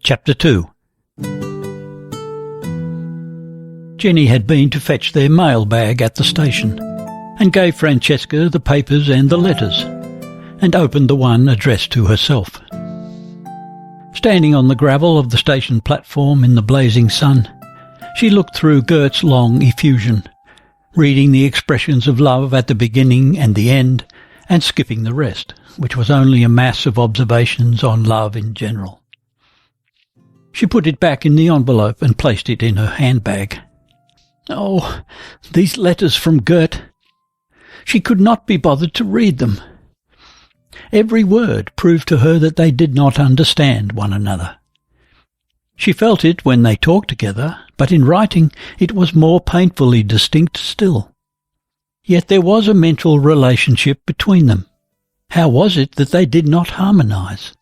Chapter 2. Jenny had been to fetch their mailbag at the station, and gave Francesca the papers and the letters, and opened the one addressed to herself. Standing on the gravel of the station platform in the blazing sun, she looked through Gert's long effusion, reading the expressions of love at the beginning and the end, and skipping the rest, which was only a mass of observations on love in general. She put it back in the envelope and placed it in her handbag. Oh, these letters from Gert! She could not be bothered to read them. Every word proved to her that they did not understand one another. She felt it when they talked together, but in writing it was more painfully distinct still. Yet there was a mental relationship between them. How was it that they did not harmonize?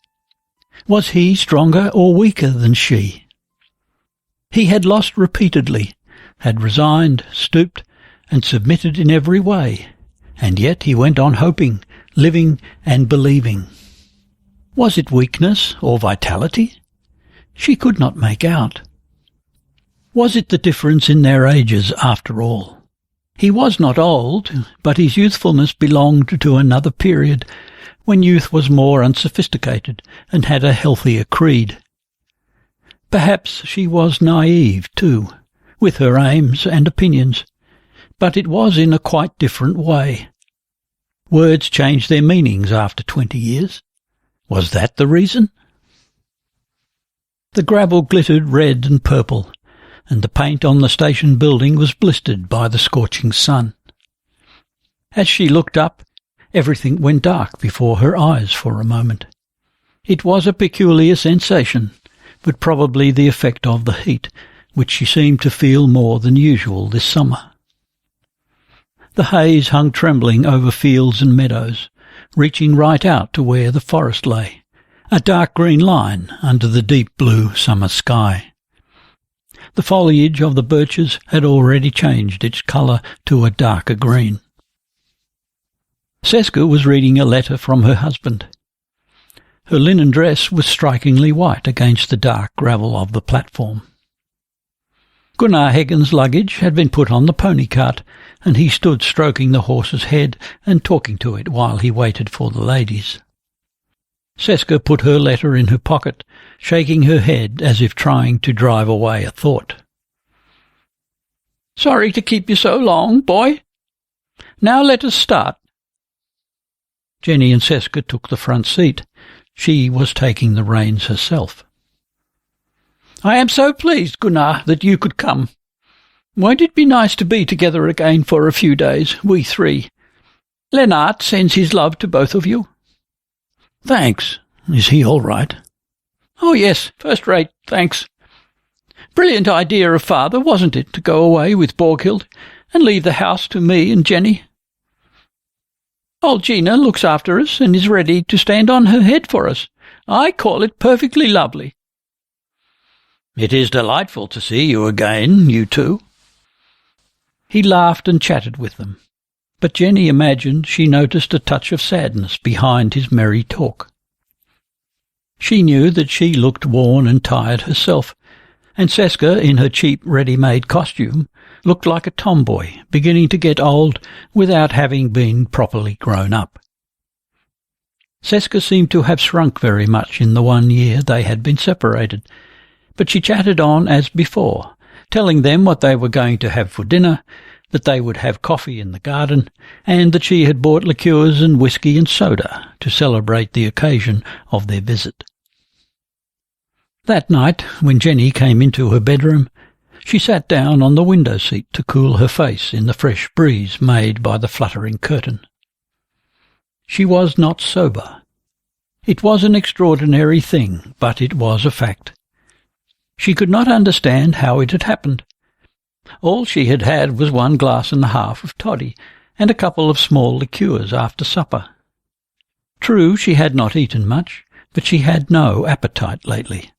Was he stronger or weaker than she? He had lost repeatedly, had resigned, stooped, and submitted in every way, and yet he went on hoping, living and believing. Was it weakness or vitality? She could not make out. Was it the difference in their ages after all? He was not old, but his youthfulness belonged to another period, when youth was more unsophisticated and had a healthier creed. Perhaps she was naive, too, with her aims and opinions, but it was in a quite different way. Words change their meanings after 20 years. Was that the reason? The gravel glittered red and purple, and the paint on the station building was blistered by the scorching sun. As she looked up, everything went dark before her eyes for a moment. It was a peculiar sensation, but probably the effect of the heat, which she seemed to feel more than usual this summer. The haze hung trembling over fields and meadows, reaching right out to where the forest lay, a dark green line under the deep blue summer sky. The foliage of the birches had already changed its colour to a darker green. Seska was reading a letter from her husband. Her linen dress was strikingly white against the dark gravel of the platform. Gunnar Hagen's luggage had been put on the pony cart, and he stood stroking the horse's head and talking to it while he waited for the ladies. Seska put her letter in her pocket, shaking her head as if trying to drive away a thought. "Sorry to keep you so long, boy. Now let us start." Jenny and Seska took the front seat. She was taking the reins herself. "I am so pleased, Gunnar, that you could come. Won't it be nice to be together again for a few days, we three? Lennart sends his love to both of you." "Thanks. Is he all right?" "Oh, yes, first rate, thanks. Brilliant idea of father, wasn't it, to go away with Borghild and leave the house to me and Jenny? Old Gina looks after us and is ready to stand on her head for us. I call it perfectly lovely." "It is delightful to see you again, you two." He laughed and chatted with them, but Jenny imagined she noticed a touch of sadness behind his merry talk. She knew that she looked worn and tired herself, and Seska, in her cheap ready-made costume, looked like a tomboy beginning to get old without having been properly grown up. Seska seemed to have shrunk very much in the 1 year they had been separated, but she chatted on as before, telling them what they were going to have for dinner, that they would have coffee in the garden, and that she had bought liqueurs and whisky and soda to celebrate the occasion of their visit. That night, when Jenny came into her bedroom, she sat down on the window seat to cool her face in the fresh breeze made by the fluttering curtain. She was not sober. It was an extraordinary thing, but it was a fact. She could not understand how it had happened. All she had had was 1.5 glasses of toddy and a couple of small liqueurs after supper. True, she had not eaten much, but she had no appetite lately.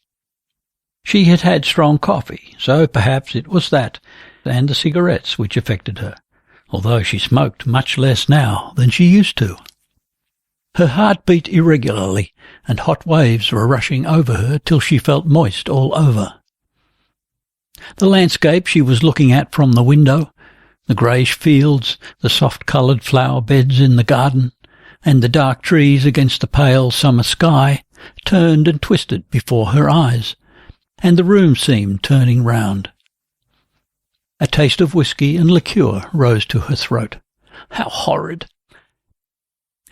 She had had strong coffee, so perhaps it was that, and the cigarettes which affected her, although she smoked much less now than she used to. Her heart beat irregularly, and hot waves were rushing over her till she felt moist all over. The landscape she was looking at from the window, the greyish fields, the soft-coloured flower beds in the garden, and the dark trees against the pale summer sky, turned and twisted before her eyes, and the room seemed turning round. A taste of whisky and liqueur rose to her throat. How horrid!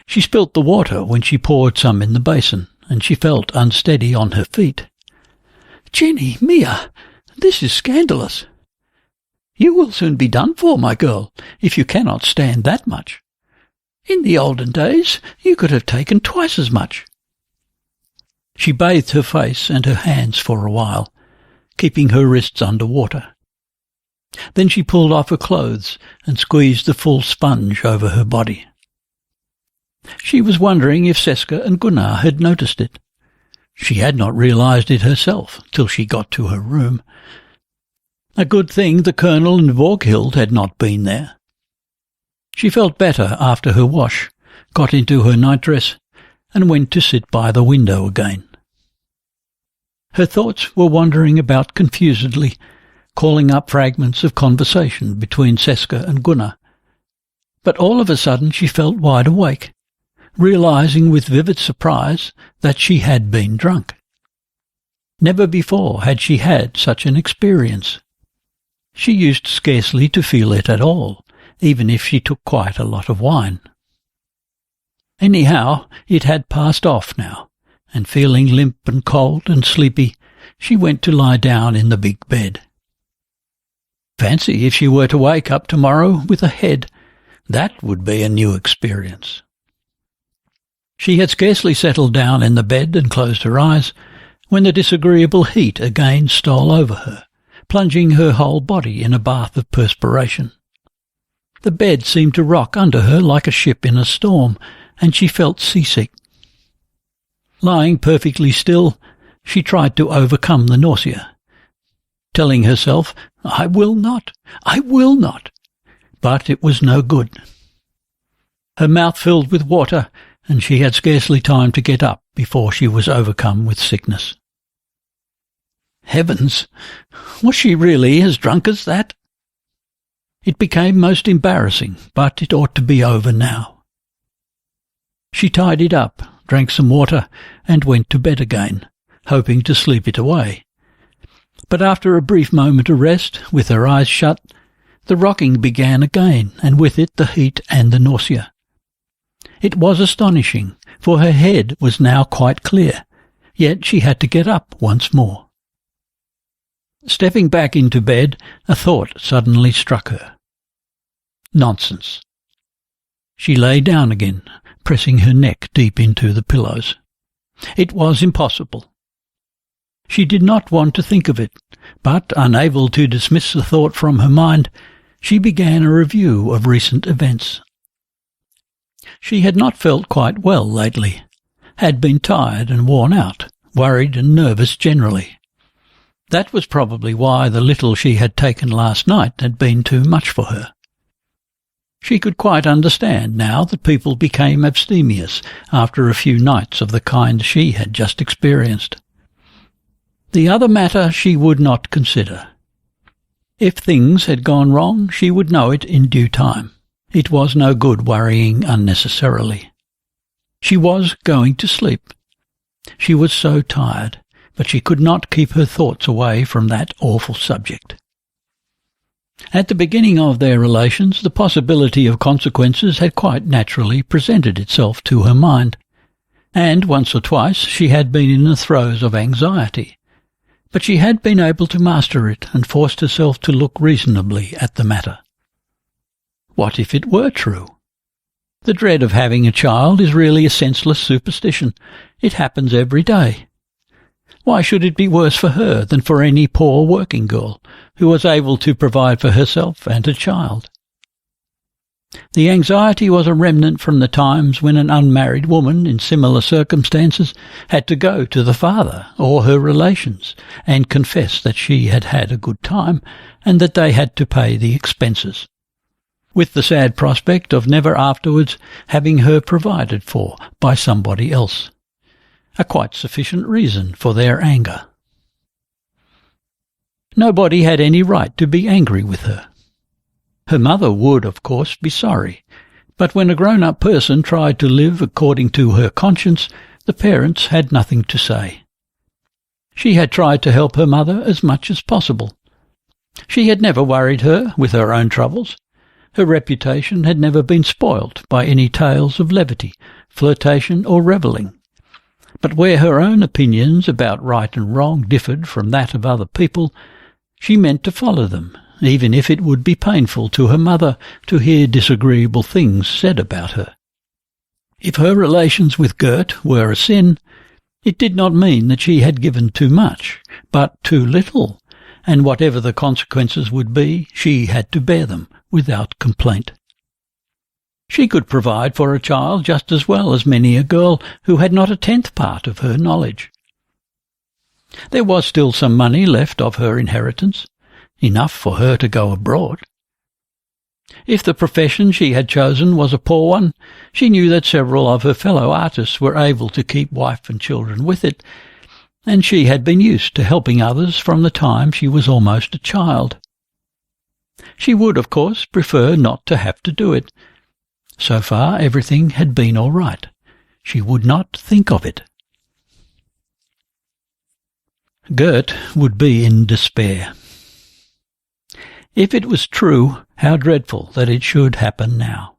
She spilt the water when she poured some in the basin, and she felt unsteady on her feet. "Jenny, Mia, this is scandalous. You will soon be done for, my girl, if you cannot stand that much. In the olden days you could have taken twice as much." She bathed her face and her hands for a while, keeping her wrists under water. Then she pulled off her clothes and squeezed the full sponge over her body. She was wondering if Seska and Gunnar had noticed it. She had not realized it herself till she got to her room. A good thing the Colonel and Borghild had not been there. She felt better after her wash, got into her nightdress, and went to sit by the window again. Her thoughts were wandering about confusedly, calling up fragments of conversation between Seska and Gunnar. But all of a sudden she felt wide awake, realizing with vivid surprise that she had been drunk. Never before had she had such an experience. She used scarcely to feel it at all, even if she took quite a lot of wine. Anyhow, it had passed off now, and feeling limp and cold and sleepy, she went to lie down in the big bed. Fancy if she were to wake up tomorrow with a head. That would be a new experience. She had scarcely settled down in the bed and closed her eyes when the disagreeable heat again stole over her, plunging her whole body in a bath of perspiration. The bed seemed to rock under her like a ship in a storm, and she felt seasick. Lying perfectly still, she tried to overcome the nausea, telling herself, "I will not, I will not," but it was no good. Her mouth filled with water, and she had scarcely time to get up before she was overcome with sickness. Heavens! Was she really as drunk as that? It became most embarrassing, but it ought to be over now. She tidied up, drank some water, and went to bed again, hoping to sleep it away. But after a brief moment of rest, with her eyes shut, the rocking began again, and with it the heat and the nausea. It was astonishing, for her head was now quite clear, yet she had to get up once more. Stepping back into bed, a thought suddenly struck her. Nonsense. She lay down again, pressing her neck deep into the pillows. It was impossible. She did not want to think of it, but, unable to dismiss the thought from her mind, she began a review of recent events. She had not felt quite well lately, had been tired and worn out, worried and nervous generally. That was probably why the little she had taken last night had been too much for her. She could quite understand now that people became abstemious after a few nights of the kind she had just experienced. The other matter she would not consider. If things had gone wrong, she would know it in due time. It was no good worrying unnecessarily. She was going to sleep. She was so tired, but she could not keep her thoughts away from that awful subject. At the beginning of their relations, the possibility of consequences had quite naturally presented itself to her mind, and once or twice she had been in the throes of anxiety. But she had been able to master it and forced herself to look reasonably at the matter. What if it were true? The dread of having a child is really a senseless superstition. It happens every day. Why should it be worse for her than for any poor working girl who was able to provide for herself and a child? The anxiety was a remnant from the times when an unmarried woman in similar circumstances had to go to the father or her relations and confess that she had had a good time and that they had to pay the expenses. with the sad prospect of never afterwards having her provided for by somebody else. A quite sufficient reason for their anger. Nobody had any right to be angry with her. Her mother would, of course, be sorry, but when a grown-up person tried to live according to her conscience, the parents had nothing to say. She had tried to help her mother as much as possible. She had never worried her with her own troubles. Her reputation had never been spoilt by any tales of levity, flirtation, or revelling. But where her own opinions about right and wrong differed from that of other people, she meant to follow them, even if it would be painful to her mother to hear disagreeable things said about her. If her relations with Gert were a sin, it did not mean that she had given too much, but too little, and whatever the consequences would be, she had to bear them without complaint. She could provide for a child just as well as many a girl who had not a tenth part of her knowledge. There was still some money left of her inheritance, enough for her to go abroad. If the profession she had chosen was a poor one, she knew that several of her fellow artists were able to keep wife and children with it, and she had been used to helping others from the time she was almost a child. She would, of course, prefer not to have to do it. So far everything had been all right. She would not think of it. Gert would be in despair. If it was true, how dreadful that it should happen now.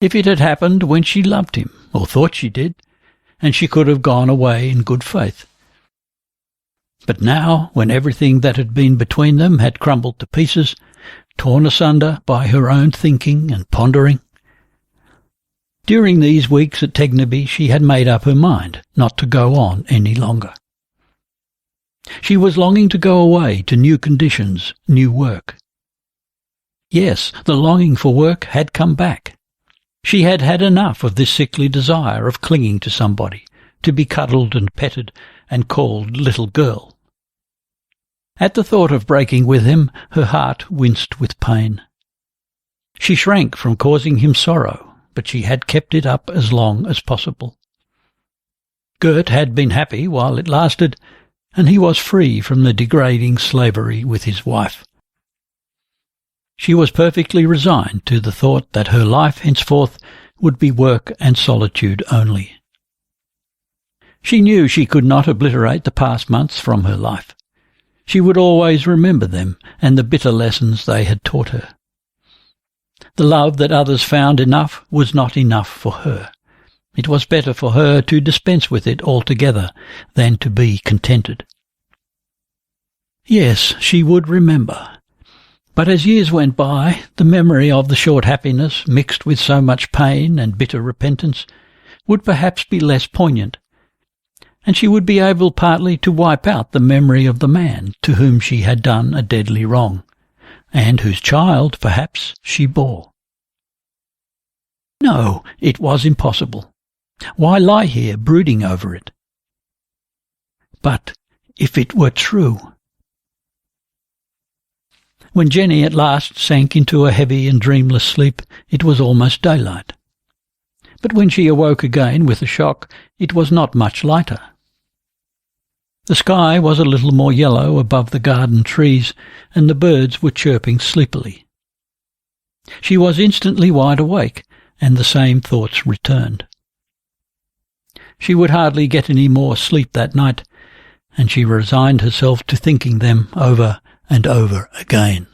If it had happened when she loved him, or thought she did, and she could have gone away in good faith. But now, when everything that had been between them had crumbled to pieces, torn asunder by her own thinking and pondering. During these weeks at Tegnaby she had made up her mind not to go on any longer. She was longing to go away to new conditions, new work. Yes, the longing for work had come back. She had had enough of this sickly desire of clinging to somebody, to be cuddled and petted and called little girl. At the thought of breaking with him, her heart winced with pain. She shrank from causing him sorrow, but she had kept it up as long as possible. Gert had been happy while it lasted, and he was free from the degrading slavery with his wife. She was perfectly resigned to the thought that her life henceforth would be work and solitude only. She knew she could not obliterate the past months from her life. She would always remember them and the bitter lessons they had taught her. The love that others found enough was not enough for her. It was better for her to dispense with it altogether than to be contented. Yes, she would remember. But as years went by, the memory of the short happiness, mixed with so much pain and bitter repentance, would perhaps be less poignant, and she would be able partly to wipe out the memory of the man to whom she had done a deadly wrong, and whose child, perhaps, she bore. No, it was impossible. Why lie here brooding over it? But if it were true? When Jenny at last sank into a heavy and dreamless sleep, it was almost daylight. But when she awoke again with a shock, it was not much lighter. The sky was a little more yellow above the garden trees, and the birds were chirping sleepily. She was instantly wide awake, and the same thoughts returned. She would hardly get any more sleep that night, and she resigned herself to thinking them over and over again.